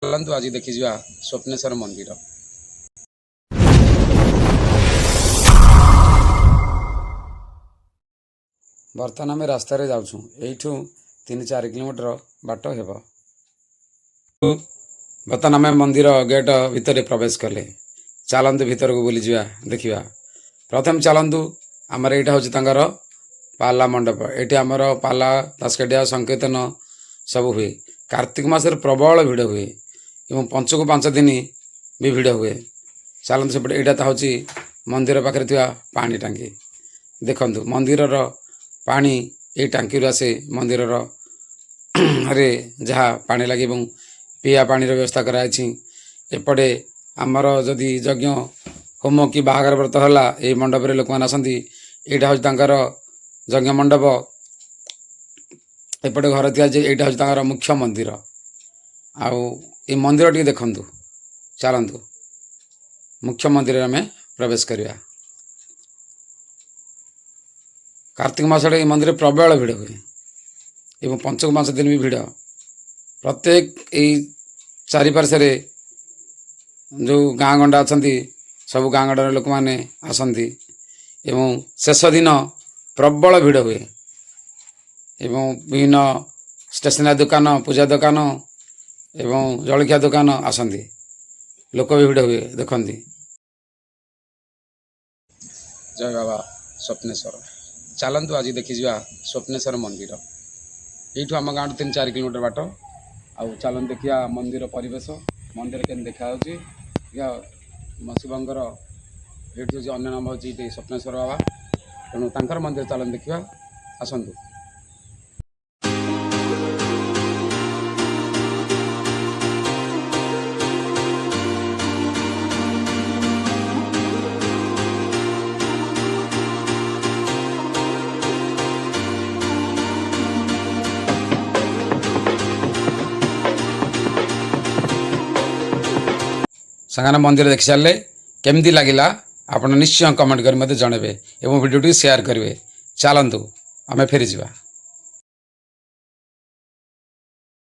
चलतु आज देखी जा स्वप्नेश्वर मंदिर। बर्तमान आम रास्त जाऊँ यू 3-4 किलोमीटर बाट हेब। बर्तमान आम मंदिर गेट भितर प्रवेश कले। चलतु भीतर को बुली जा देखा। प्रथम चलतु आमर यहाँ हूँ पाला मंडप। ये आमर पाला दासकाठिया संकीर्तन सब हुए। कार्तिक मासर प्रबल भिड़ हुए एवं 5 को 5 दिन भी भिड़ हुए। चलतु सेपटे यहाँ तो हूँ मंदिर पाखे पानी टांकी। देखु मंदिर पानी ये टांकी आसे मंदिर रे जहाँ पानी लगे पीया पानी व्यवस्था कराई। एपटे आमर जदि यज्ञ होम कि बाहागर व्रत है ये मंडप रे लोक मैंने आसती। यहाँ हूँ यज्ञ मंडप। एपटे घर यहाँ हूँ मुख्य मंदिर। आउ ये मंदिर टी देखु। चलतु मुख्य मंदिर में प्रवेश करिया। कार्तिक मासरे मंदिर प्रबल भिड़ हुए एवं 5 को 5 दिन भी भिड़। प्रत्येक चारिपार्श्वे जो गाँ गंडा अच्छा सब गाँ गंडार लोक मैंने आसती एवं शेष दिन प्रबल भिड़ हुए एवं विभिन्न स्टेशनरी दुकान पूजा दुकान एवं जलखिया दुकान आसती लोक भी भिड़ हुए देखती। जय बाबा स्वप्नेश्वर। चलतु आज देखी जा स्वप्नेश्वर मंदिर। यू आम गाँव 3-4 किलोमीटर बाट। आउ चलतु देखिया मंदिर परिवेश। मंदिर के देखा शिवंकर ये अन्य नाम हूँ स्वप्नेश्वर बाबा। तेणु तांकर मंदिर चलतु देखा आसतु। सांगाना मंदिर देखि सारे केमती लगिला आपण निश्चय कमेंट कर मते जनबे एवं वीडियो टी शेयर करेंगे। चलतु आमे फेरी जा।